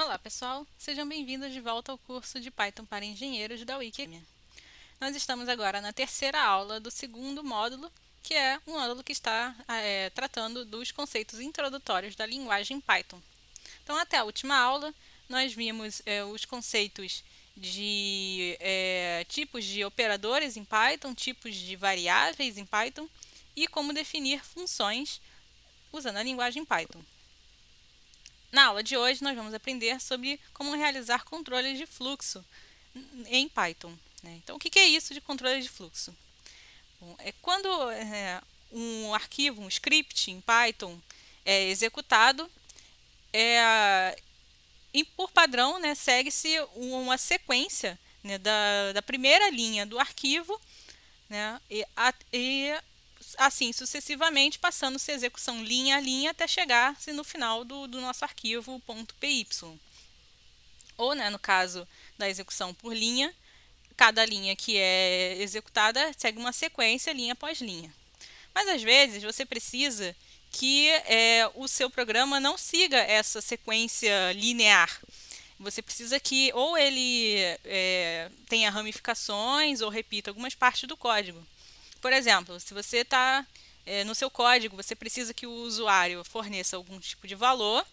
Olá pessoal, sejam bem-vindos de volta ao curso de Python para engenheiros da Wikimania. Nós estamos agora na terceira aula do segundo módulo, que é um módulo que está tratando dos conceitos introdutórios da linguagem Python. Então, até a última aula, nós vimos os conceitos de tipos de operadores em Python, tipos de variáveis em Python e como definir funções usando a linguagem Python. Na aula de hoje, nós vamos aprender sobre como realizar controles de fluxo em Python. Então, o que é isso de controle de fluxo? Bom, é quando um arquivo, um script em Python é executado, e por padrão, segue-se uma sequência da primeira linha do arquivo, e assim sucessivamente, passando-se a execução linha a linha até chegar-se no final do nosso arquivo .py. Ou, no caso da execução por linha, cada linha que é executada segue uma sequência linha após linha. Mas às vezes você precisa que o seu programa não siga essa sequência linear. Você precisa que ou ele tenha ramificações ou repita algumas partes do código. Por exemplo, se você está no seu código, você precisa que o usuário forneça algum tipo de valor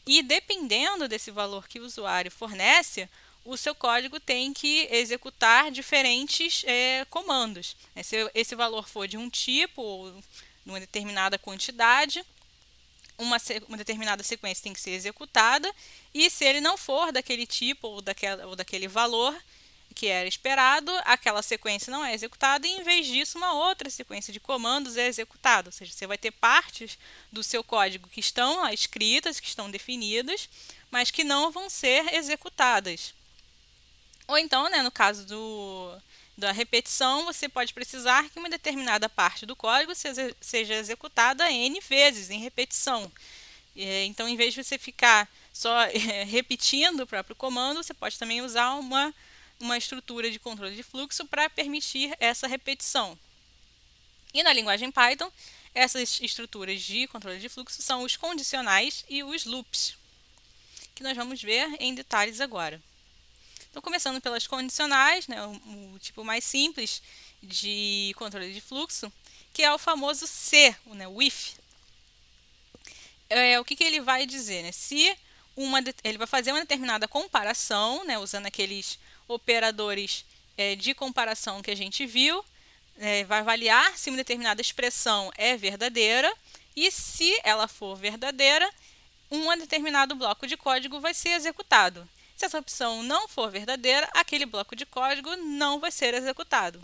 e, dependendo desse valor que o usuário fornece, o seu código tem que executar diferentes comandos. Se esse valor for de um tipo ou de uma determinada quantidade, uma determinada sequência tem que ser executada, e se ele não for daquele tipo ou daquele valor que era esperado, aquela sequência não é executada, e em vez disso uma outra sequência de comandos é executada. Ou seja, você vai ter partes do seu código que estão escritas, que estão definidas, mas que não vão ser executadas. Ou então, no caso da repetição, você pode precisar que uma determinada parte do código seja executada N vezes em repetição. Então, em vez de você ficar só repetindo o próprio comando, você pode também usar uma estrutura de controle de fluxo para permitir essa repetição. E na linguagem Python, essas estruturas de controle de fluxo são os condicionais e os loops, que nós vamos ver em detalhes agora. Então, começando pelas condicionais, o tipo mais simples de controle de fluxo, que é o famoso se, o if. O que ele vai dizer? Se ele vai fazer uma determinada comparação, usando aqueles operadores de comparação que a gente viu, vai avaliar se uma determinada expressão é verdadeira, e se ela for verdadeira, um determinado bloco de código vai ser executado. Se essa opção não for verdadeira, aquele bloco de código não vai ser executado.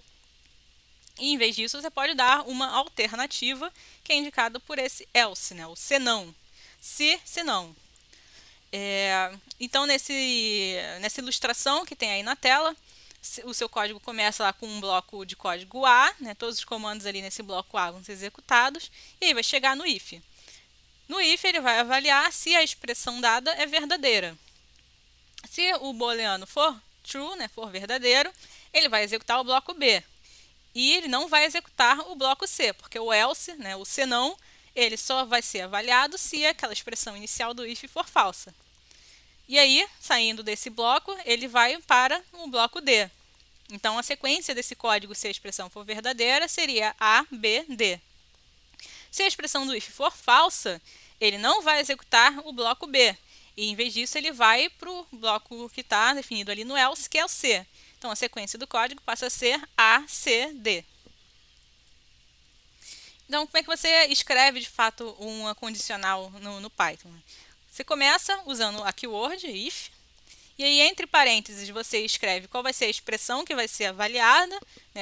E, em vez disso, você pode dar uma alternativa, que é indicada por esse else, o senão. Se não. Então, nessa ilustração que tem aí na tela, o seu código começa lá com um bloco de código A, todos os comandos ali nesse bloco A vão ser executados, e aí vai chegar no if. No if, ele vai avaliar se a expressão dada é verdadeira. Se o booleano for true, for verdadeiro, ele vai executar o bloco B. E ele não vai executar o bloco C, porque o else, o senão, ele só vai ser avaliado se aquela expressão inicial do if for falsa. E aí, saindo desse bloco, ele vai para o bloco D. Então, a sequência desse código, se a expressão for verdadeira, seria A, B, D. Se a expressão do if for falsa, ele não vai executar o bloco B. E, em vez disso, ele vai para o bloco que está definido ali no else, que é o C. Então, a sequência do código passa a ser A, C, D. Então, como é que você escreve, de fato, uma condicional no Python? Você começa usando a keyword if, e aí, entre parênteses, você escreve qual vai ser a expressão que vai ser avaliada,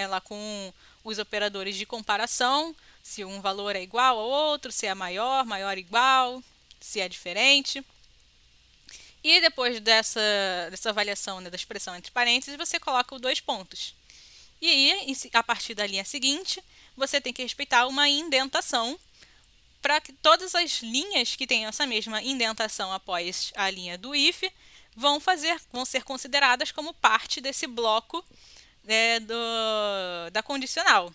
lá com os operadores de comparação, se um valor é igual ao outro, se é maior, maior, igual, se é diferente. E depois dessa avaliação da expressão entre parênteses, você coloca os dois pontos. E aí, a partir da linha seguinte, você tem que respeitar uma indentação para que todas as linhas que tenham essa mesma indentação após a linha do if vão ser consideradas como parte desse bloco da condicional.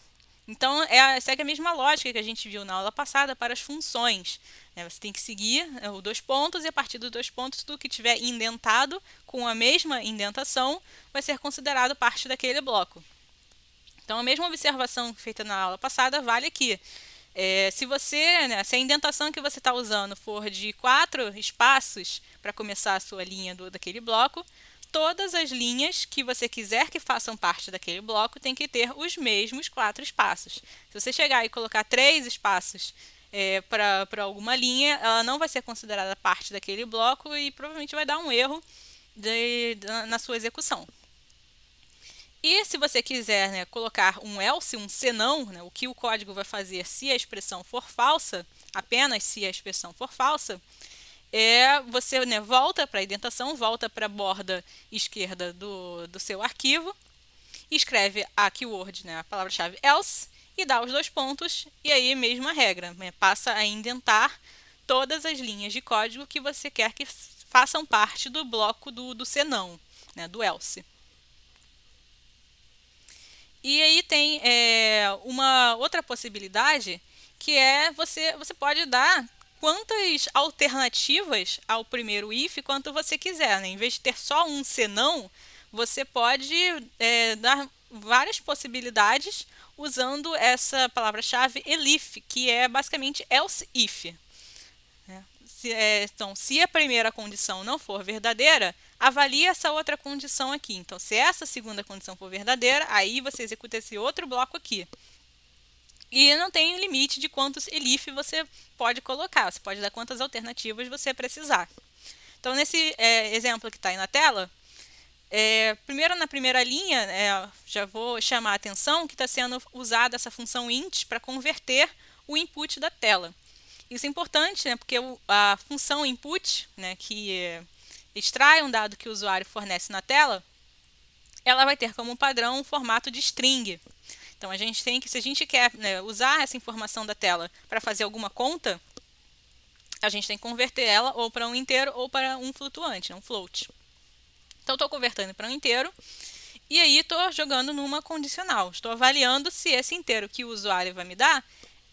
Então, segue a mesma lógica que a gente viu na aula passada para as funções. Você tem que seguir os 2 pontos e a partir dos 2 pontos, tudo que tiver indentado com a mesma indentação vai ser considerado parte daquele bloco. Então, a mesma observação feita na aula passada vale aqui. Se a indentação que você está usando for de 4 espaços para começar a sua linha daquele bloco, todas as linhas que você quiser que façam parte daquele bloco tem que ter os mesmos 4 espaços. Se você chegar e colocar 3 espaços para alguma linha, ela não vai ser considerada parte daquele bloco e provavelmente vai dar um erro na sua execução. E se você quiser colocar um else, um senão, o que o código vai fazer se a expressão for falsa, apenas se a expressão for falsa, você volta para a indentação, volta para a borda esquerda do seu arquivo, escreve a keyword, a palavra-chave else, e dá os 2 pontos, e aí mesma regra, passa a indentar todas as linhas de código que você quer que façam parte do bloco do senão, do else. E aí tem uma outra possibilidade, que você pode dar quantas alternativas ao primeiro if quanto você quiser. Em vez de ter só um senão, você pode dar várias possibilidades usando essa palavra-chave elif, que é basicamente else if. Então, se a primeira condição não for verdadeira, avalie essa outra condição aqui. Então, se essa segunda condição for verdadeira, aí você executa esse outro bloco aqui. E não tem limite de quantos elif você pode colocar. Você pode dar quantas alternativas você precisar. Então, nesse exemplo que está aí na tela, primeiro na primeira linha, já vou chamar a atenção que está sendo usada essa função int para converter o input da tela. Isso é importante, porque a função input, que extrai um dado que o usuário fornece na tela, ela vai ter como padrão um formato de string. Então, se a gente quer usar essa informação da tela para fazer alguma conta, a gente tem que converter ela ou para um inteiro ou para um flutuante, um float. Então, estou convertendo para um inteiro e aí estou jogando numa condicional. Estou avaliando se esse inteiro que o usuário vai me dar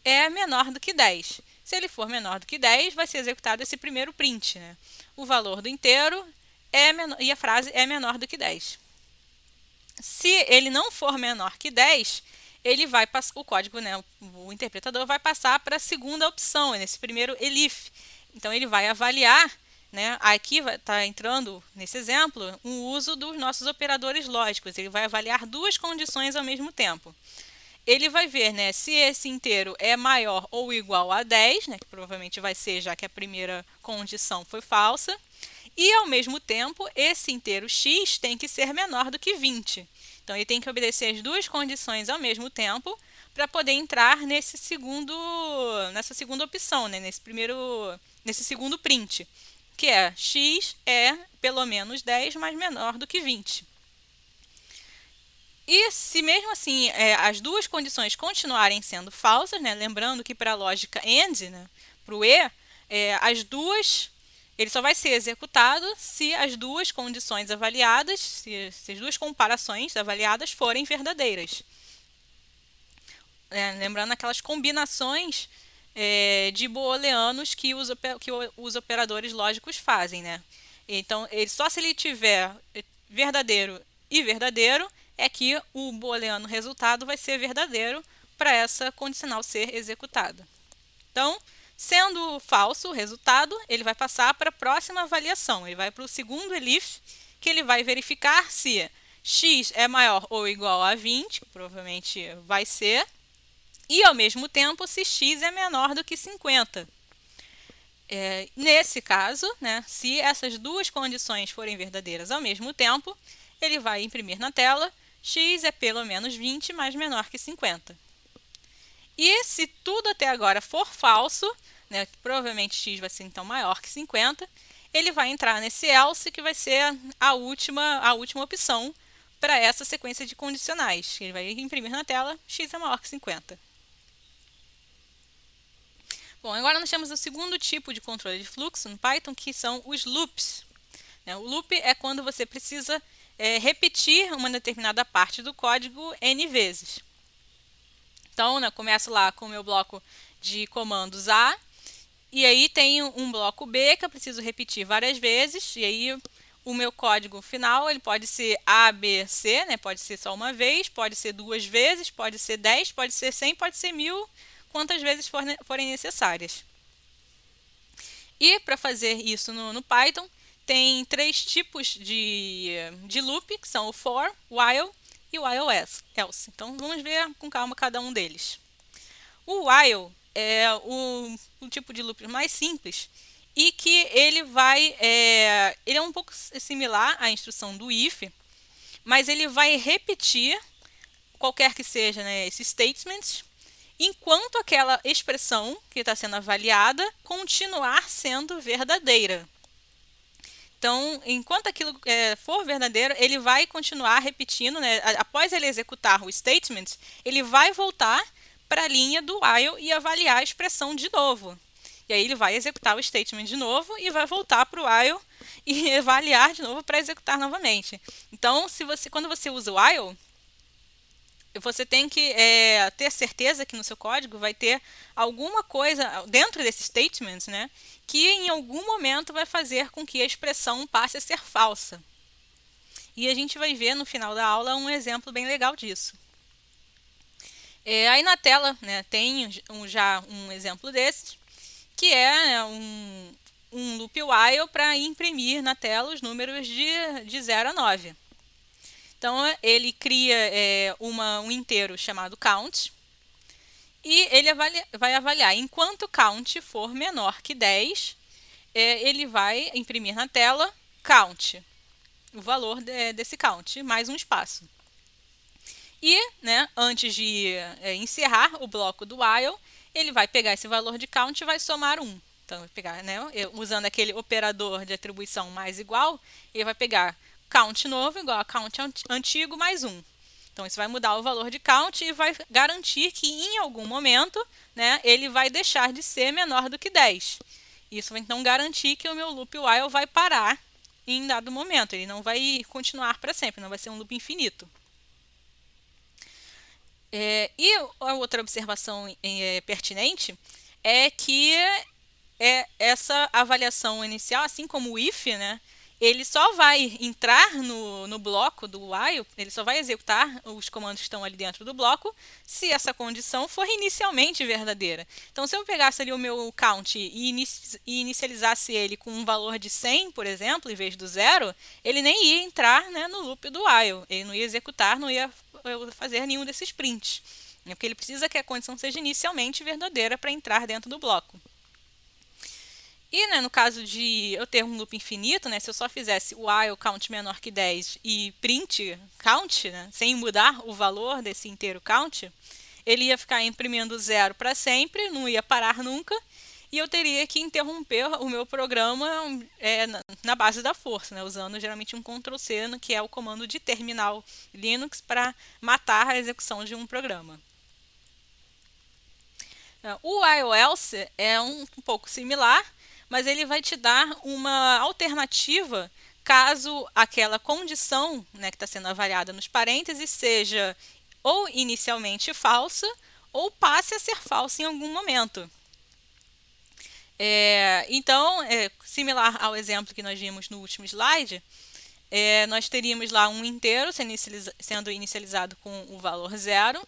é menor do que 10. Se ele for menor do que 10, vai ser executado esse primeiro print. O valor do inteiro e a frase é menor do que 10. Se ele não for menor que 10, o código, o interpretador vai passar para a segunda opção, nesse primeiro elif. Então, ele vai avaliar, aqui está entrando, nesse exemplo, o uso dos nossos operadores lógicos. Ele vai avaliar 2 condições ao mesmo tempo. Ele vai ver se esse inteiro é maior ou igual a 10, que provavelmente vai ser, já que a primeira condição foi falsa. E, ao mesmo tempo, esse inteiro x tem que ser menor do que 20. Então, ele tem que obedecer as 2 condições ao mesmo tempo para poder entrar nessa segunda opção, nesse segundo print, que é x é pelo menos 10, mas menor do que 20. E se mesmo assim as 2 condições continuarem sendo falsas, lembrando que para a lógica AND, para o E, ele só vai ser executado se as 2 condições avaliadas, se as 2 comparações avaliadas forem verdadeiras. Lembrando aquelas combinações de booleanos que os operadores lógicos fazem. Então, só se ele tiver verdadeiro e verdadeiro, é que o booleano resultado vai ser verdadeiro para essa condicional ser executada. Então, sendo falso o resultado, ele vai passar para a próxima avaliação. Ele vai para o segundo elif, que ele vai verificar se x é maior ou igual a 20, que provavelmente vai ser, e ao mesmo tempo se x é menor do que 50. Nesse caso, se essas 2 condições forem verdadeiras ao mesmo tempo, ele vai imprimir na tela x é pelo menos 20, mas menor que 50. E se tudo até agora for falso, provavelmente x vai ser então maior que 50, ele vai entrar nesse else, que vai ser a última opção para essa sequência de condicionais. Ele vai imprimir na tela x é maior que 50. Bom, agora nós temos o segundo tipo de controle de fluxo no Python, que são os loops. O loop é quando você precisa repetir uma determinada parte do código N vezes. Então, né, começo lá com o meu bloco de comandos A, e aí tem um bloco B que eu preciso repetir várias vezes, e aí o meu código final ele pode ser A, B, C, né? Pode ser só uma vez, pode ser duas vezes, pode ser 10, pode ser 100, pode ser 1000, quantas vezes forem necessárias. E para fazer isso no Python, tem três tipos de loop, que são o for, while e o while else. Então vamos ver com calma cada um deles. O while é o tipo de loop mais simples e que ele ele é um pouco similar à instrução do if, mas ele vai repetir qualquer que seja, né, esses statements, enquanto aquela expressão que está sendo avaliada continuar sendo verdadeira. Então, enquanto aquilo for verdadeiro, ele vai continuar repetindo, né? Após ele executar o statement, ele vai voltar para a linha do while e avaliar a expressão de novo. E aí ele vai executar o statement de novo e vai voltar para o while e avaliar de novo para executar novamente. Então, quando você usa o while, você tem que ter certeza que no seu código vai ter alguma coisa dentro desses statements, né, que em algum momento vai fazer com que a expressão passe a ser falsa. E a gente vai ver no final da aula um exemplo bem legal disso. Aí na tela, né, tem já um exemplo desses, que é um loop while para imprimir na tela os números de 0 a 9. Então, ele cria um inteiro chamado count e ele vai avaliar. Enquanto count for menor que 10, ele vai imprimir na tela count, o valor desse count, mais um espaço. E, né, antes de encerrar o bloco do while, ele vai pegar esse valor de count e vai somar 1. Então, vai pegar, né, usando aquele operador de atribuição mais igual, ele vai pegar count novo igual a count antigo mais 1. Então, isso vai mudar o valor de count e vai garantir que em algum momento, né, ele vai deixar de ser menor do que 10. Isso vai então garantir que o meu loop while vai parar em dado momento. Ele não vai continuar para sempre, não vai ser um loop infinito. E a outra observação pertinente é que essa avaliação inicial, assim como o if, né, ele só vai entrar no bloco do while, ele só vai executar os comandos que estão ali dentro do bloco se essa condição for inicialmente verdadeira. Então, se eu pegasse ali o meu count e inicializasse ele com um valor de 100, por exemplo, em vez do 0, ele nem ia entrar, né, no loop do while, ele não ia executar, não ia fazer nenhum desses prints, porque ele precisa que a condição seja inicialmente verdadeira para entrar dentro do bloco. E, né, no caso de eu ter um loop infinito, né, se eu só fizesse while count menor que 10 e print count, né, sem mudar o valor desse inteiro count, ele ia ficar imprimindo 0 para sempre, não ia parar nunca, e eu teria que interromper o meu programa na base da força, né, usando geralmente um Ctrl+C, que é o comando de terminal Linux para matar a execução de um programa. O while else é um pouco similar, mas ele vai te dar uma alternativa caso aquela condição, né, que está sendo avaliada nos parênteses seja ou inicialmente falsa ou passe a ser falsa em algum momento. Então, similar ao exemplo que nós vimos no último slide, nós teríamos lá um inteiro sendo inicializado com o valor 0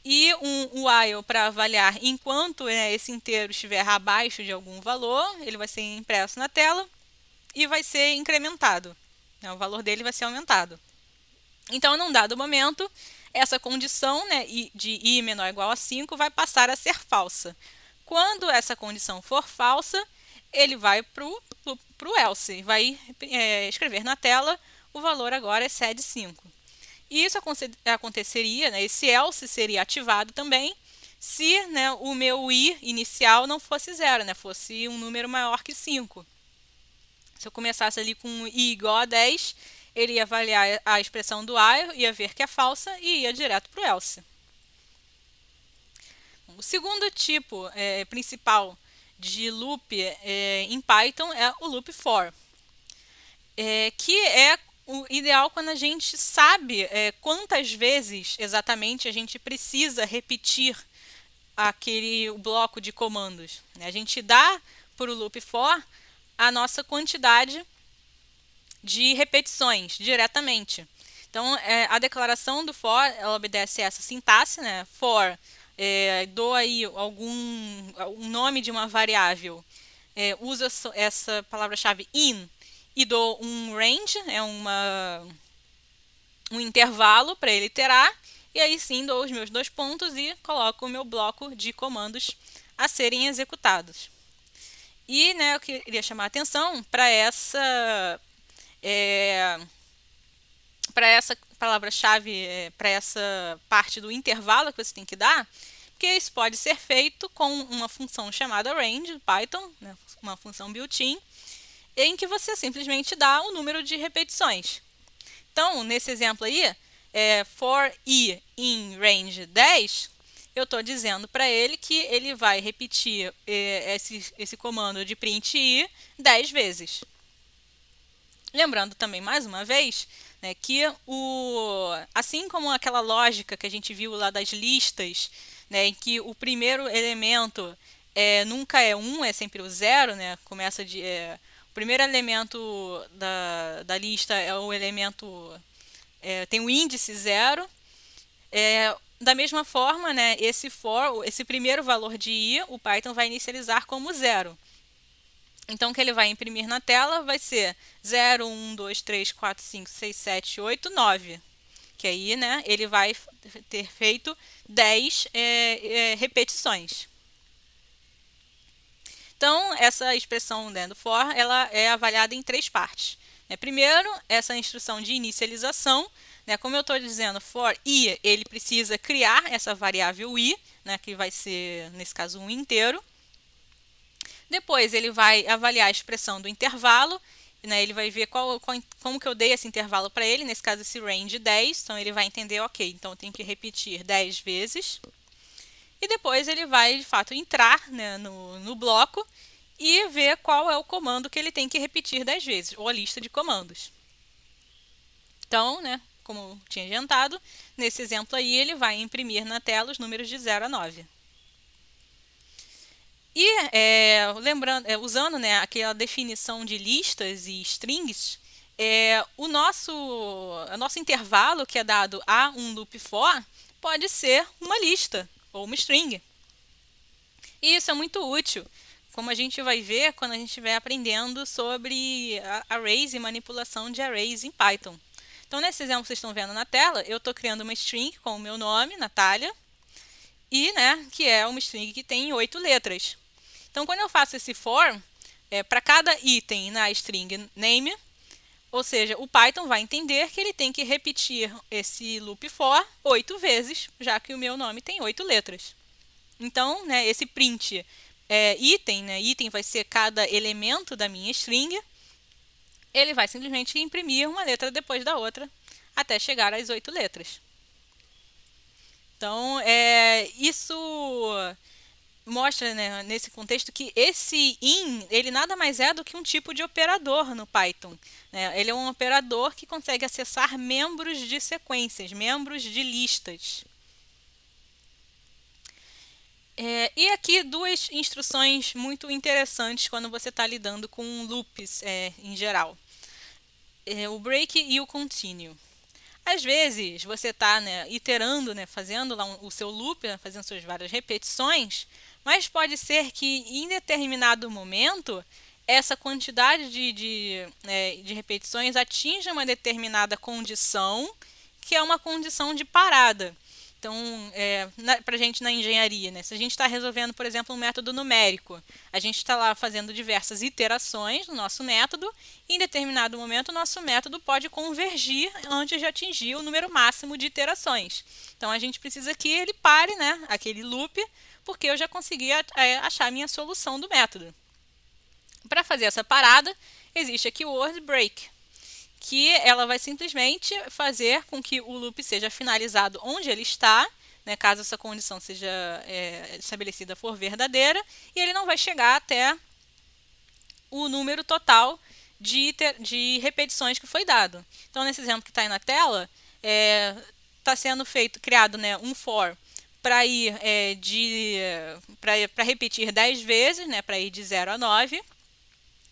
e um while para avaliar enquanto esse inteiro estiver abaixo de algum valor, ele vai ser impresso na tela e vai ser incrementado, né, o valor dele vai ser aumentado. Então, num dado momento, essa condição, né, de i menor ou igual a 5 vai passar a ser falsa. Quando essa condição for falsa, ele vai para o else, vai escrever na tela o valor agora excede 5. E isso aconteceria, né, esse else seria ativado também se, né, o meu i inicial não fosse 0, né, fosse um número maior que 5. Se eu começasse ali com i igual a 10, ele ia avaliar a expressão do while, ia ver que é falsa e ia direto para o else. O segundo tipo principal de loop em Python é o loop for, que é o ideal quando a gente sabe quantas vezes exatamente a gente precisa repetir aquele bloco de comandos, né? A gente dá para o loop for a nossa quantidade de repetições diretamente. Então, a declaração do for, ela obedece essa sintaxe, né? For, dou aí um nome de uma variável, usa essa palavra-chave in e dou um range, um intervalo para ele iterar, e aí sim dou os meus 2 pontos e coloco o meu bloco de comandos a serem executados. E né, eu queria chamar a atenção para essa palavra-chave, para essa parte do intervalo que você tem que dar, porque isso pode ser feito com uma função chamada range, Python, né, uma função built-in, em que você simplesmente dá o número de repetições. Então, nesse exemplo aí, for i in range 10, eu estou dizendo para ele que ele vai repetir esse comando de print i 10 vezes. Lembrando também, mais uma vez, né, que assim como aquela lógica que a gente viu lá das listas, né, em que o primeiro elemento nunca é 1, é sempre o 0, né, começa o primeiro elemento da lista é o elemento, tem o índice 0. Da mesma forma, né, esse primeiro valor de i, o Python vai inicializar como 0. Então, o que ele vai imprimir na tela vai ser 0, 1, 2, 3, 4, 5, 6, 7, 8, 9. Que aí, né, ele vai ter feito 10 repetições. Então, essa expressão, né, do for, ela é avaliada em 3 partes. Primeiro, essa instrução de inicialização, né, como eu estou dizendo, for i, ele precisa criar essa variável i, né, que vai ser, nesse caso, um inteiro. Depois, ele vai avaliar a expressão do intervalo, né, ele vai ver como que eu dei esse intervalo para ele, nesse caso, esse range 10, então ele vai entender, ok, então eu tenho que repetir 10 vezes. E depois ele vai, de fato, entrar, né, no bloco e ver qual é o comando que ele tem que repetir 10 vezes, ou a lista de comandos. Então, né, como eu tinha adiantado, nesse exemplo aí ele vai imprimir na tela os números de 0 a 9. E usando, né, aquela definição de listas e strings, o nosso intervalo que é dado a um loop for pode ser uma lista ou uma string. E isso é muito útil, como a gente vai ver quando a gente estiver aprendendo sobre arrays e manipulação de arrays em Python. Então, nesse exemplo que vocês estão vendo na tela, eu estou criando uma string com o meu nome, Natália, e né, que é uma string que tem 8 letras. Então, quando eu faço esse for, para cada item na string name, ou seja, o Python vai entender que ele tem que repetir esse loop for 8 vezes, já que o meu nome tem 8 letras. Então, né, esse print item, né, item vai ser cada elemento da minha string, ele vai simplesmente imprimir uma letra depois da outra, até chegar às 8 letras. Então, isso mostra, né, nesse contexto que esse in, ele nada mais é do que um tipo de operador no Python. Né? Ele é um operador que consegue acessar membros de sequências, membros de listas. E aqui 2 instruções muito interessantes quando você está lidando com loops em geral. O break e o continue. Às vezes você está, né, iterando, né, fazendo lá o seu loop, né, fazendo suas várias repetições, mas pode ser que em determinado momento essa quantidade de repetições atinja uma determinada condição, que é uma condição de parada. Então, para a gente na engenharia, né, se a gente está resolvendo, por exemplo, um método numérico, a gente está lá fazendo diversas iterações no nosso método, e em determinado momento o nosso método pode convergir antes de atingir o número máximo de iterações. Então, a gente precisa que ele pare, né, aquele loop, porque eu já consegui achar a minha solução do método. Para fazer essa parada, existe aqui o word break, que ela vai simplesmente fazer com que o loop seja finalizado onde ele está, né, caso essa condição seja estabelecida for verdadeira, e ele não vai chegar até o número total de repetições que foi dado. Então, nesse exemplo que está aí na tela, está sendo criado, né, um for para ir para repetir 10 vezes, né, para ir de 0 a 9.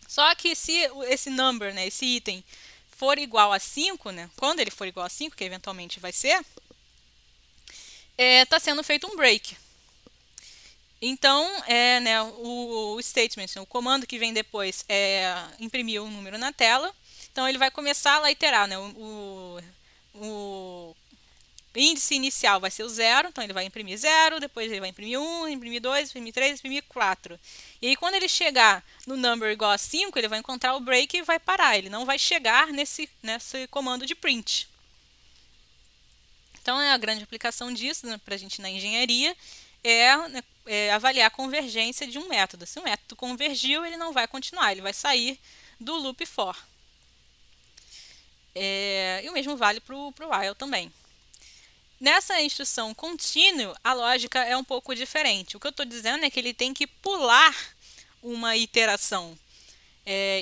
Só que se esse number, né, esse item, for igual a 5, né, quando ele for igual a 5, que eventualmente vai ser, está sendo feito um break. Então, né, o statement, o comando que vem depois imprimir um número na tela. Então, ele vai começar a iterar, né, o índice inicial vai ser o 0, então ele vai imprimir 0, depois ele vai imprimir 1, imprimir 2, imprimir 3, imprimir 4. E aí, quando ele chegar no number igual a 5, ele vai encontrar o break e vai parar. Ele não vai chegar nesse comando de print. Então, a grande aplicação disso, né, para a gente na engenharia é avaliar a convergência de um método. Se o método convergiu, ele não vai continuar, ele vai sair do loop for. E o mesmo vale para o while também. Nessa instrução contínuo, a lógica é um pouco diferente. O que eu estou dizendo é que ele tem que pular uma iteração.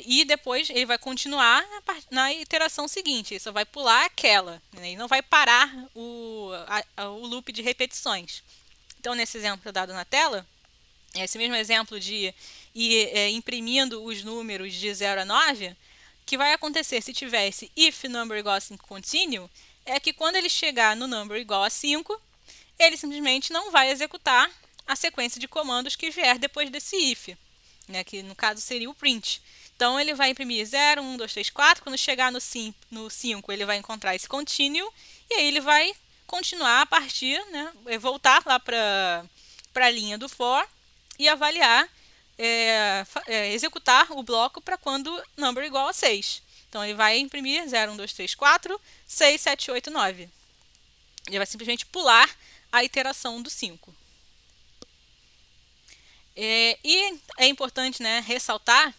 E depois ele vai continuar na iteração seguinte. Ele só vai pular aquela. Né? Ele não vai parar o loop de repetições. Então, nesse exemplo dado na tela, esse mesmo exemplo de ir imprimindo os números de 0 a 9, o que vai acontecer se tiver esse if number igual a 5 contínuo, é que quando ele chegar no number igual a 5, ele simplesmente não vai executar a sequência de comandos que vier depois desse if, né, que no caso seria o print. Então, ele vai imprimir 0, 1, 2, 3, 4. Quando chegar no 5, ele vai encontrar esse continuo, e aí ele vai continuar a partir, né, voltar lá para a linha do for e avaliar, executar o bloco para quando number igual a 6. Então, ele vai imprimir 0, 1, 2, 3, 4, 6, 7, 8, 9. Ele vai simplesmente pular a iteração do 5. E é importante, né, ressaltar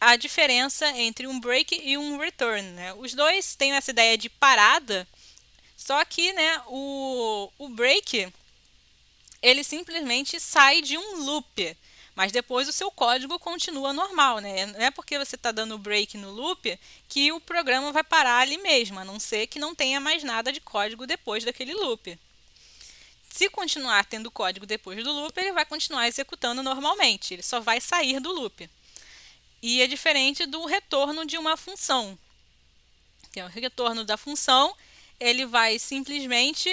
a diferença entre um break e um return. Né? Os dois têm essa ideia de parada, só que, né, o break ele simplesmente sai de um loop, mas depois o seu código continua normal. Né? Não é porque você está dando break no loop que o programa vai parar ali mesmo, a não ser que não tenha mais nada de código depois daquele loop. Se continuar tendo código depois do loop, ele vai continuar executando normalmente, ele só vai sair do loop. E é diferente do retorno de uma função. Que é o retorno da função, ele vai simplesmente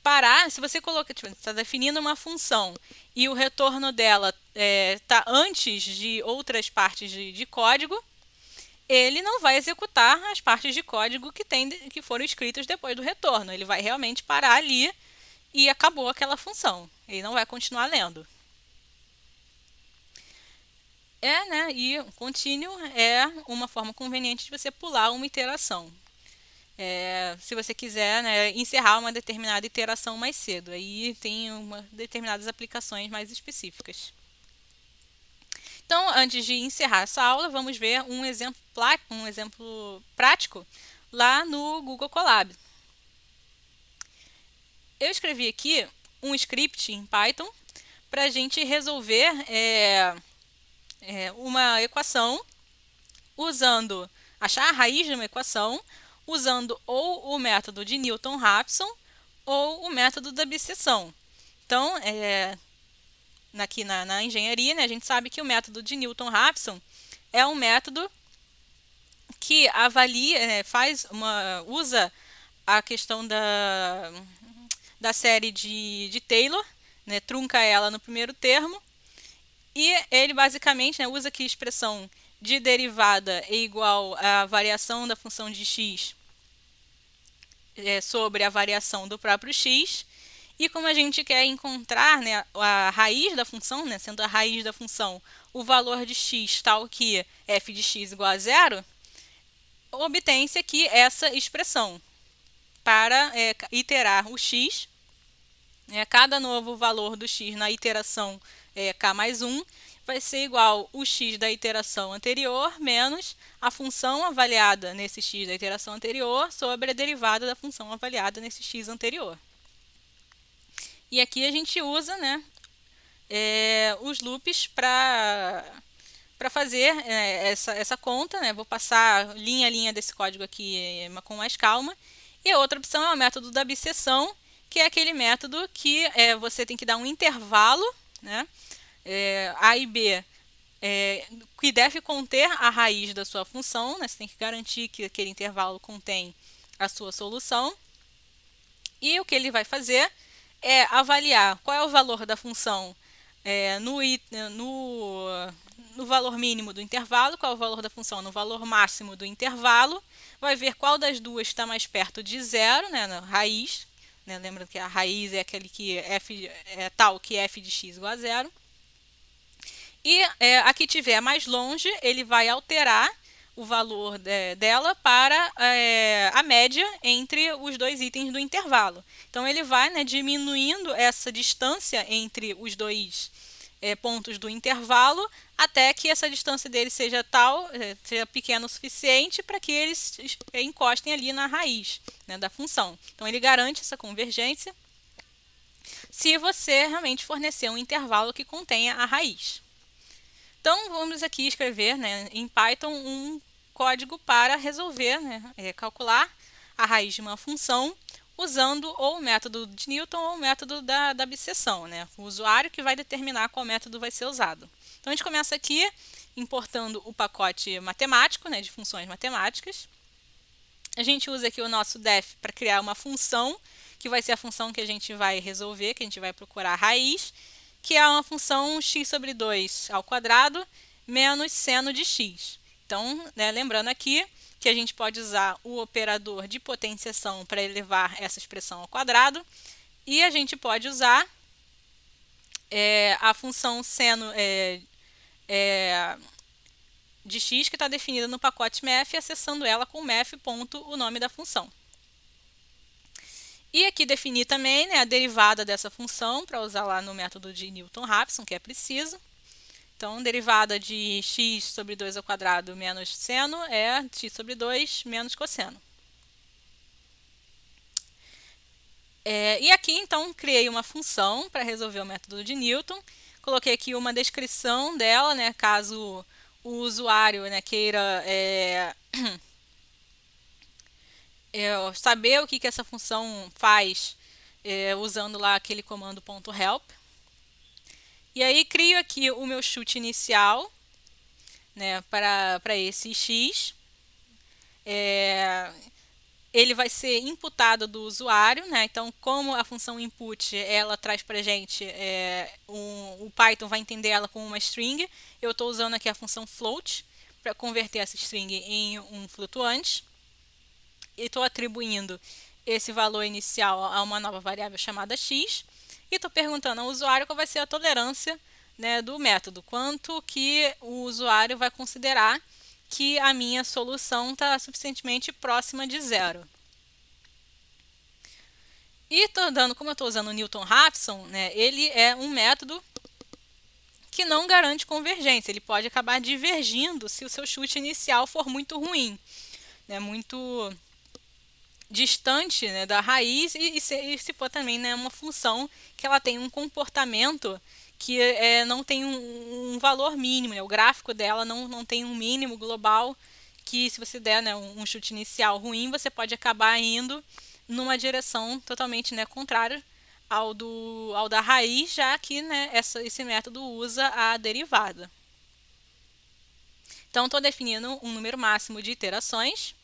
parar. Se você coloca, está definindo uma função e o retorno dela está antes de outras partes de código, ele não vai executar as partes de código que foram escritas depois do retorno. Ele vai realmente parar ali e acabou aquela função. Ele não vai continuar lendo. Né? E o contínuo é uma forma conveniente de você pular uma iteração. Se você quiser, né, encerrar uma determinada iteração mais cedo. Aí tem determinadas aplicações mais específicas. Então, antes de encerrar essa aula, vamos ver um exemplo prático lá no Google Colab. Eu escrevi aqui um script em Python para a gente resolver uma equação achar a raiz de uma equação usando ou o método de Newton-Raphson ou o método da bisseção. Então, aqui na engenharia, né, a gente sabe que o método de Newton-Raphson é um método que avalia, usa a questão da série de Taylor, né, trunca ela no primeiro termo, e ele basicamente, né, usa aqui a expressão de derivada é igual à variação da função de x sobre a variação do próprio x. E como a gente quer encontrar, né, a raiz da função, né, sendo a raiz da função o valor de x tal que f de x igual a 0, obtém-se aqui essa expressão para iterar o x. Cada novo valor do x na iteração k mais 1 vai ser igual o x da iteração anterior menos a função avaliada nesse x da iteração anterior sobre a derivada da função avaliada nesse x anterior. E aqui a gente usa, né, os loops para para fazer essa conta, né, vou passar linha a linha desse código aqui com mais calma. E a outra opção é o método da biseção, que é aquele método que você tem que dar um intervalo, né, A e B, que deve conter a raiz da sua função, né, você tem que garantir que aquele intervalo contém a sua solução. E o que ele vai fazer é avaliar qual é o valor da função no valor mínimo do intervalo, qual é o valor da função no valor máximo do intervalo, vai ver qual das duas está mais perto de zero, né, na raiz, né, lembra que a raiz é aquele que f é tal que f de x igual a zero, e a que estiver mais longe, ele vai alterar o valor dela para a média entre os dois itens do intervalo. Então, ele vai, né, diminuindo essa distância entre os dois pontos do intervalo até que essa distância dele seja seja pequena o suficiente para que eles encostem ali na raiz, né, da função. Então, ele garante essa convergência se você realmente fornecer um intervalo que contenha a raiz. Então, vamos aqui escrever, né, em Python um código para resolver, né, calcular a raiz de uma função usando ou o método de Newton ou o método da biseção, né, o usuário que vai determinar qual método vai ser usado. Então, a gente começa aqui importando o pacote matemático, né, de funções matemáticas. A gente usa aqui o nosso def para criar uma função, que vai ser a função que a gente vai resolver, que a gente vai procurar a raiz, que é uma função x sobre 2 ao quadrado menos seno de x. Então, né, lembrando aqui que a gente pode usar o operador de potenciação para elevar essa expressão ao quadrado, e a gente pode usar a função seno de x, que está definida no pacote math, acessando ela com math. O nome da função. E aqui definir também, né, a derivada dessa função para usar lá no método de Newton-Raphson, que é preciso. Então, derivada de x sobre 2 ao quadrado menos seno é x sobre 2 menos cosseno. E aqui, então, criei uma função para resolver o método de Newton. Coloquei aqui uma descrição dela, né, caso o usuário, né, queira saber o que essa função faz usando lá aquele comando .help. E aí crio aqui o meu chute inicial, né, para esse x. Ele vai ser imputado do usuário, né? Então, como a função input ela traz para a gente, o Python vai entender ela como uma string. Eu estou usando aqui a função float para converter essa string em um flutuante. E estou atribuindo esse valor inicial a uma nova variável chamada x. E estou perguntando ao usuário qual vai ser a tolerância, né, do método. Quanto que o usuário vai considerar que a minha solução está suficientemente próxima de zero. E como eu estou usando o Newton-Raphson, né, ele é um método que não garante convergência. Ele pode acabar divergindo se o seu chute inicial for muito ruim, né, muito distante, né, da raiz, e se for também, né, uma função que ela tem um comportamento que não tem um valor mínimo, né, o gráfico dela não tem um mínimo global, que se você der, né, um chute inicial ruim, você pode acabar indo numa direção totalmente, né, contrária ao da raiz, já que, né, esse método usa a derivada. Então, estou definindo um número máximo de iterações.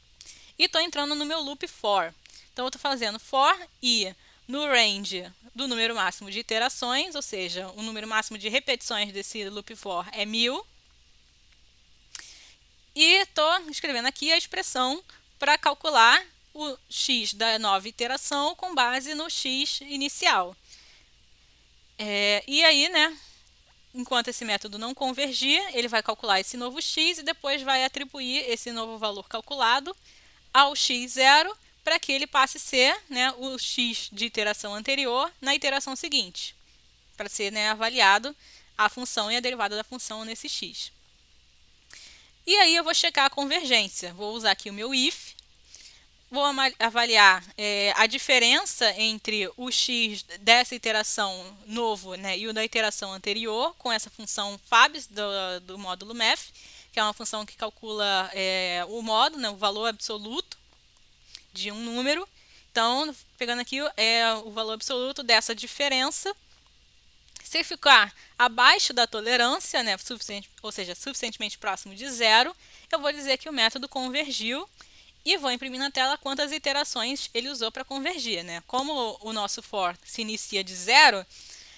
E estou entrando no meu loop for. Então, eu estou fazendo for i no range do número máximo de iterações, ou seja, o número máximo de repetições desse loop for é 1000. E estou escrevendo aqui a expressão para calcular o x da nova iteração com base no x inicial. E aí, né, enquanto esse método não convergir, ele vai calcular esse novo x e depois vai atribuir esse novo valor calculado ao x0 para que ele passe a ser, né, o x de iteração anterior na iteração seguinte, para ser, né, avaliado a função e a derivada da função nesse x. E aí eu vou checar a convergência. Vou usar aqui o meu if vou avaliar a diferença entre o x dessa iteração novo, né, e o da iteração anterior com essa função fabs do módulo math, que é uma função que calcula o modo, né, o valor absoluto de um número. Então, pegando aqui o valor absoluto dessa diferença. Se ficar abaixo da tolerância, né, ou seja, suficientemente próximo de zero, eu vou dizer que o método convergiu e vou imprimir na tela quantas iterações ele usou para convergir. Né? Como o nosso for se inicia de zero,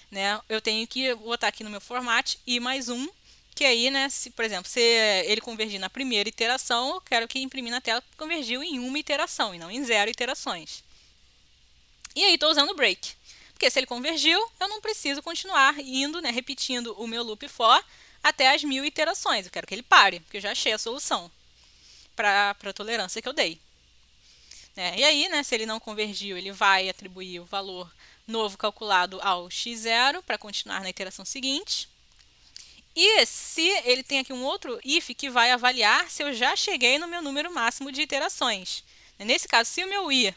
né, eu tenho que botar aqui no meu format i mais 1, que aí, né, se, por exemplo, se ele convergir na primeira iteração, eu quero que imprimir na tela que convergiu em uma iteração e não em 0 iterações. E aí estou usando o break. Porque se ele convergiu, eu não preciso continuar indo, né, repetindo o meu loop for até as 1000 iterações. Eu quero que ele pare, porque eu já achei a solução para a tolerância que eu dei. E aí, né, se ele não convergiu, ele vai atribuir o valor novo calculado ao x0 para continuar na iteração seguinte. E se ele tem aqui um outro if que vai avaliar se eu já cheguei no meu número máximo de iterações. Nesse caso, se o meu i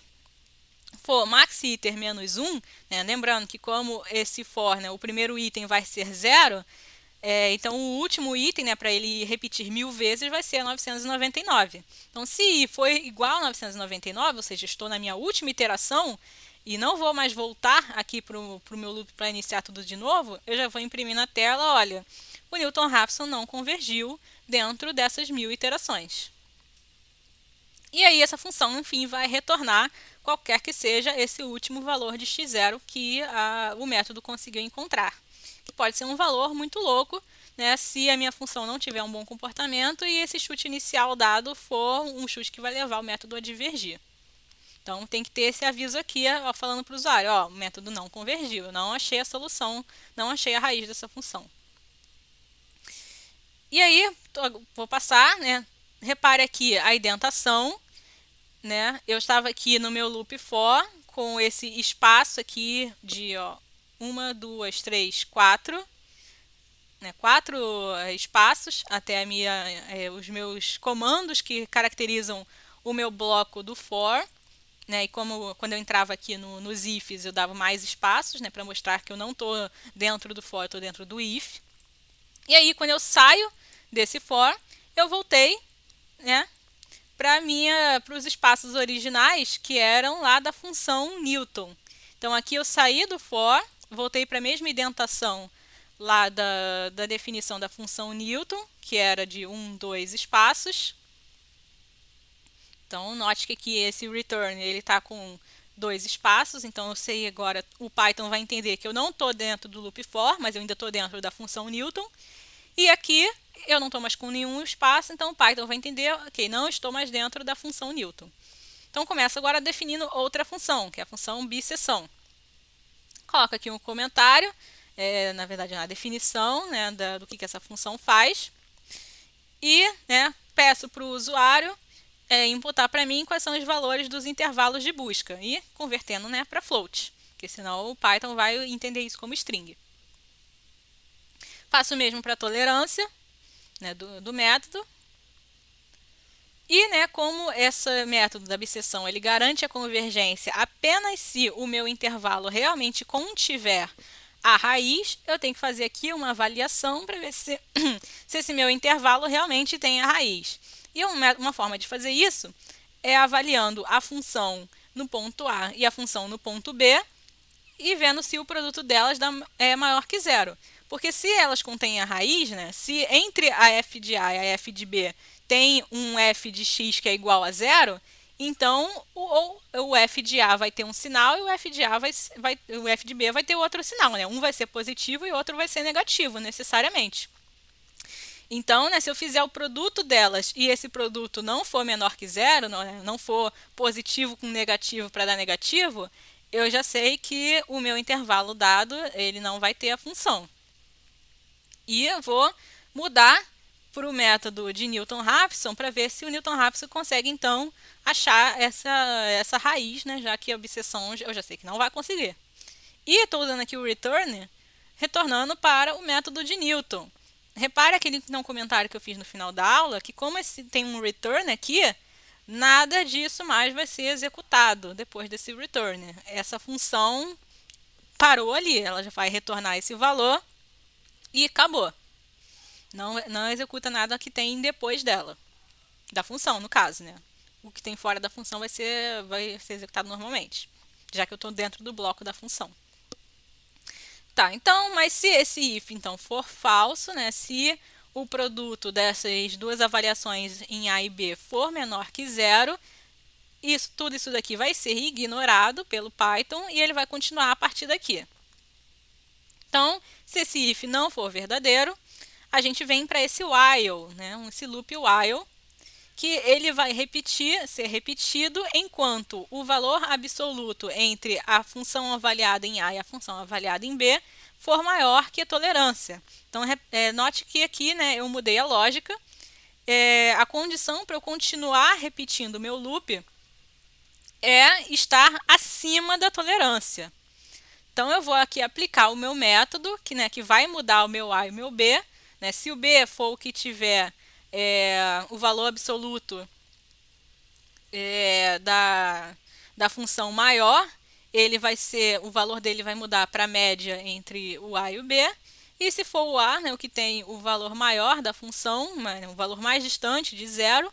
for max iter menos 1, né, lembrando que como esse for, né, o primeiro item vai ser 0, então o último item, né, para ele repetir 1000 vezes vai ser 999. Então se i for igual a 999, ou seja, estou na minha última iteração e não vou mais voltar aqui para o meu loop para iniciar tudo de novo, eu já vou imprimir na tela, olha, o Newton-Raphson não convergiu dentro dessas 1000 iterações. E aí essa função, enfim, vai retornar qualquer que seja esse último valor de x0 que o método conseguiu encontrar. Que pode ser um valor muito louco, né, se a minha função não tiver um bom comportamento e esse chute inicial dado for um chute que vai levar o método a divergir. Então tem que ter esse aviso aqui falando para o usuário, ó, o método não convergiu, eu não achei a solução, não achei a raiz dessa função. E aí, vou passar, né? Repare aqui a indentação, né? Eu estava aqui no meu loop for com esse espaço aqui de 1, 2, 3, 4, né? 4 espaços até os meus comandos que caracterizam o meu bloco do for. Né, e quando eu entrava aqui nos ifs, eu dava mais espaços, né, para mostrar que eu não estou dentro do for, estou dentro do if. E aí, quando eu saio desse for, eu voltei, né, para os espaços originais que eram lá da função Newton. Então, aqui eu saí do for, voltei para a mesma indentação lá da definição da função Newton, que era de 1, 2 espaços. Então, note que aqui esse return ele está com 2 espaços, então eu sei agora, o Python vai entender que eu não estou dentro do loop for, mas eu ainda estou dentro da função Newton. E aqui eu não estou mais com nenhum espaço, então o Python vai entender, ok, não estou mais dentro da função Newton. Então começa agora definindo outra função, que é a função biseção. Coloco aqui um comentário, na verdade na definição, né, do que essa função faz. E, né, peço para o usuário imputar para mim quais são os valores dos intervalos de busca e convertendo, né, para float, porque senão o Python vai entender isso como string. Faço o mesmo para a tolerância, né, do método. E, né, como esse método da biseção ele garante a convergência apenas se o meu intervalo realmente contiver a raiz, eu tenho que fazer aqui uma avaliação para ver se esse meu intervalo realmente tem a raiz. E uma forma de fazer isso é avaliando a função no ponto A e a função no ponto B e vendo se o produto delas é maior que zero. Porque se elas contêm a raiz, né, se entre a f de A e a f de B tem um f de x que é igual a zero, então o f de A vai ter um sinal e o f de, o f de B vai ter outro sinal. Né? Um vai ser positivo e outro vai ser negativo, necessariamente. Então, né, se eu fizer o produto delas e esse produto não for menor que zero, não for positivo com negativo para dar negativo, eu já sei que o meu intervalo dado ele não vai ter a função. E eu vou mudar para o método de Newton-Raphson para ver se o Newton-Raphson consegue, então, achar essa raiz, né, já que a obsessão eu já sei que não vai conseguir. E estou usando aqui o return, retornando para o método de Newton. Repare aquele comentário que eu fiz no final da aula, que como tem um return aqui, nada disso mais vai ser executado depois desse return. Essa função parou ali, ela já vai retornar esse valor e acabou. Não executa nada que tem depois dela, da função, no caso, né? O que tem fora da função vai ser executado normalmente, já que eu estou dentro do bloco da função. Tá, então, mas se esse if então for falso, né? Se o produto dessas duas avaliações em A e B for menor que zero, tudo isso daqui vai ser ignorado pelo Python e ele vai continuar a partir daqui. Então, se esse if não for verdadeiro, a gente vem para esse while, né? Esse loop while, que ele vai ser repetido enquanto o valor absoluto entre a função avaliada em A e a função avaliada em B for maior que a tolerância. Então, note que aqui, né, eu mudei a lógica. A condição para eu continuar repetindo o meu loop é estar acima da tolerância. Então, eu vou aqui aplicar o meu método, que vai mudar o meu A e o meu B. Né? Se o B for o que tiver o valor absoluto da função maior, o valor dele vai mudar para a média entre o A e o B. E se for o A, né, o que tem o valor maior da função, o valor mais distante de zero,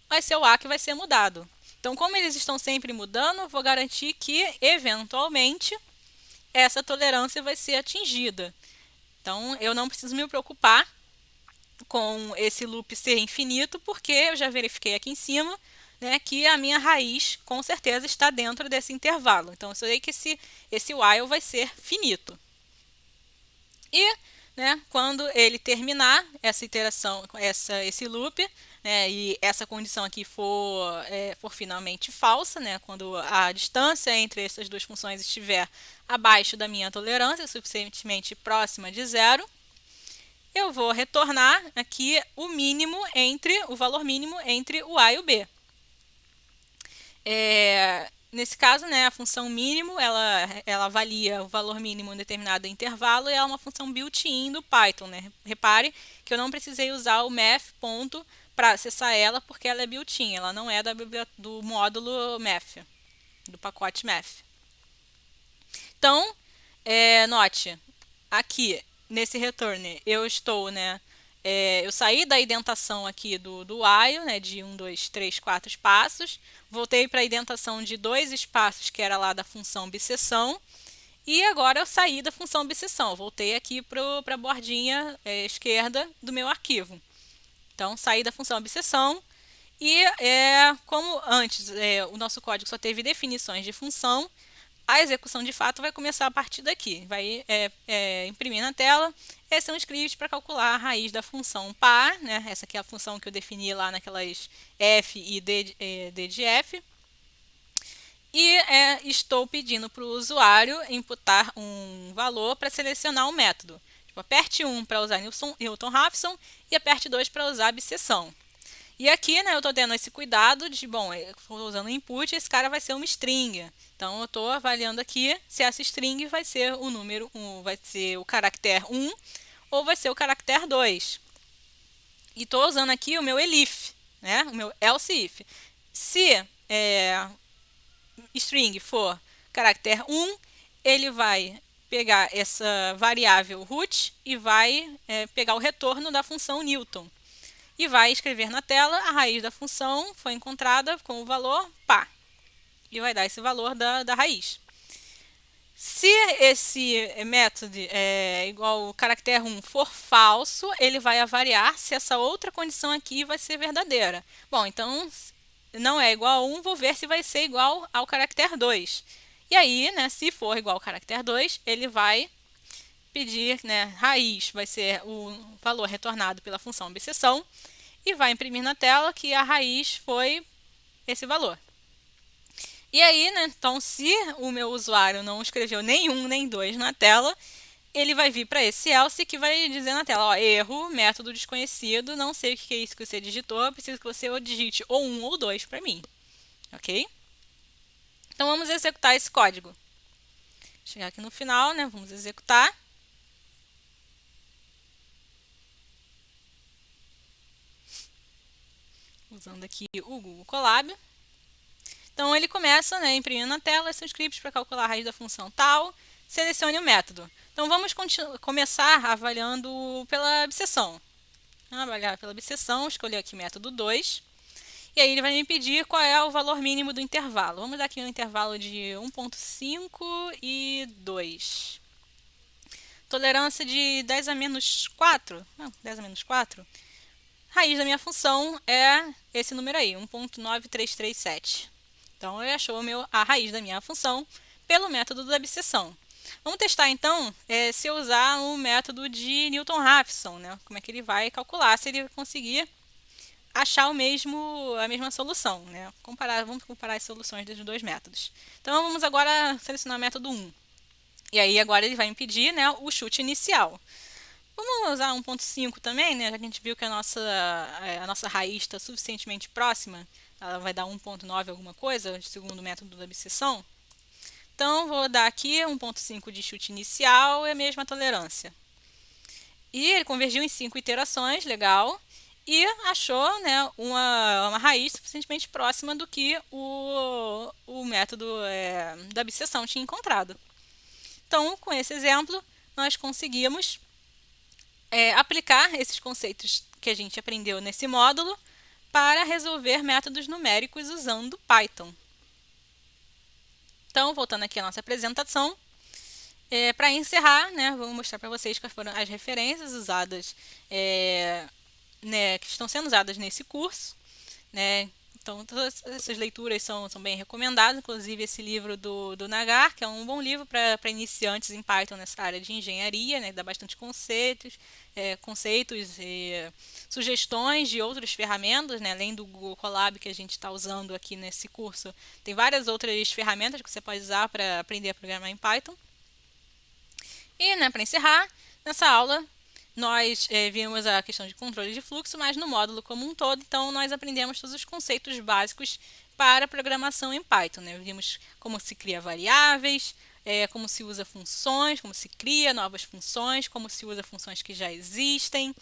vai ser o A que vai ser mudado. Então, como eles estão sempre mudando, eu vou garantir que, eventualmente, essa tolerância vai ser atingida. Então, eu não preciso me preocupar com esse loop ser infinito, porque eu já verifiquei aqui em cima, né, que a minha raiz com certeza está dentro desse intervalo. Então, eu sei que esse while vai ser finito. E, né, quando ele terminar essa iteração, esse loop, né, e essa condição aqui for finalmente falsa, né, quando a distância entre essas duas funções estiver abaixo da minha tolerância, suficientemente próxima de zero, eu vou retornar aqui o valor mínimo entre o A e o B. Nesse caso, né, a função mínimo, ela avalia o valor mínimo em um determinado intervalo e ela é uma função built-in do Python. Né? Repare que eu não precisei usar o math ponto para acessar ela, porque ela é built-in, ela não é do módulo math, do pacote math. Então, note, aqui nesse return eu estou, né, eu saí da indentação aqui do while, né, de 1, 2, 3, 4 espaços, voltei para a indentação de 2 espaços, que era lá da função bisseção, e agora eu saí da função bisseção, voltei aqui para a bordinha esquerda do meu arquivo. Então, saí da função bisseção, e como antes o nosso código só teve definições de função, a execução de fato vai começar a partir daqui. Vai imprimir na tela. Esse é um script para calcular a raiz da função par. Né? Essa aqui é a função que eu defini lá naquelas f e d de f. E estou pedindo para o usuário imputar um valor para selecionar um método. Tipo, aperte 1 para usar Newton-Raphson e aperte 2 para usar abscissão. E aqui, né, eu estou tendo esse cuidado de, bom, eu estou usando input, esse cara vai ser uma string. Então, eu estou avaliando aqui se essa string vai ser o número 1, vai ser o caractere 1 ou vai ser o caractere 2. E estou usando aqui o meu elif, né, o meu else if. Se string for caractere 1, ele vai pegar essa variável root e vai pegar o retorno da função Newton. E vai escrever na tela a raiz da função foi encontrada com o valor pá. E vai dar esse valor da raiz. Se esse método igual ao caractere 1 for falso, ele vai avaliar se essa outra condição aqui vai ser verdadeira. Bom, então não é igual a 1, vou ver se vai ser igual ao caractere 2. E aí, né, se for igual ao caractere 2, ele vai pedir, né, raiz vai ser o valor retornado pela função abscissão e vai imprimir na tela que a raiz foi esse valor. E aí, né, então, se o meu usuário não escreveu nem 1 nem 2 na tela, ele vai vir para esse else que vai dizer na tela, ó, erro, método desconhecido, não sei o que é isso que você digitou, preciso que você digite ou 1 ou 2 para mim. Ok? Então, vamos executar esse código. Chegar aqui no final, né, vamos executar. usando aqui o Google Colab. Então ele começa, né, imprimindo na tela esses scripts para calcular a raiz da função tal, selecione o método. Então vamos começar avaliando pela abscissão. Avaliar pela abscissão, escolher aqui método 2. E aí ele vai me pedir qual é o valor mínimo do intervalo. Vamos dar aqui um intervalo de 1,5 e 2. Tolerância de 10 a menos 4. Não, 10 a menos 4. Raiz da minha função é esse número aí, 1,9337. Então, ele achou a raiz da minha função pelo método da abscissão. Vamos testar, então, se eu usar o método de Newton-Raphson, né? Como é que ele vai calcular, se ele conseguir achar a mesma solução, né? Vamos comparar as soluções dos dois métodos. Então, vamos agora selecionar o método 1. E aí, agora ele vai me pedir, né, o chute inicial. Vamos usar 1,5 também, né? Já que a gente viu que a nossa raiz está suficientemente próxima, ela vai dar 1,9 alguma coisa, segundo o método da abscissão. Então, vou dar aqui 1,5 de chute inicial e a mesma tolerância. E ele convergiu em 5 iterações, legal, e achou, né, uma raiz suficientemente próxima do que o método da abscissão tinha encontrado. Então, com esse exemplo, nós conseguimos aplicar esses conceitos que a gente aprendeu nesse módulo para resolver métodos numéricos usando Python. Então, voltando aqui à nossa apresentação, para encerrar, né, vou mostrar para vocês quais foram as referências usadas, né, que estão sendo usadas nesse curso, né. Então, todas essas leituras são bem recomendadas, inclusive esse livro do Nagar, que é um bom livro para iniciantes em Python nessa área de engenharia, né, que dá bastante conceitos e sugestões de outras ferramentas, né, além do Google Colab que a gente está usando aqui nesse curso. Tem várias outras ferramentas que você pode usar para aprender a programar em Python. E, né, para encerrar, nessa aula nós vimos a questão de controle de fluxo, mas no módulo como um todo, então nós aprendemos todos os conceitos básicos para programação em Python, né? Vimos como se cria variáveis, como se usa funções, como se cria novas funções, como se usa funções que já existem,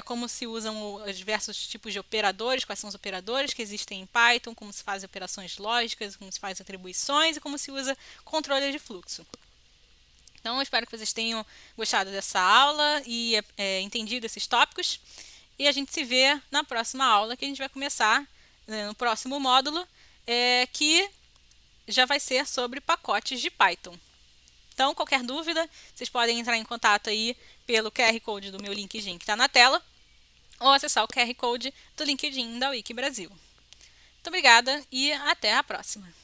como se usam os diversos tipos de operadores, quais são os operadores que existem em Python, como se fazem operações lógicas, como se faz atribuições e como se usa controle de fluxo. Então, eu espero que vocês tenham gostado dessa aula e entendido esses tópicos. E a gente se vê na próxima aula, que a gente vai começar no próximo módulo, que já vai ser sobre pacotes de Python. Então, qualquer dúvida, vocês podem entrar em contato aí pelo QR Code do meu LinkedIn que está na tela, ou acessar o QR Code do LinkedIn da Wiki Brasil. Muito obrigada e até a próxima!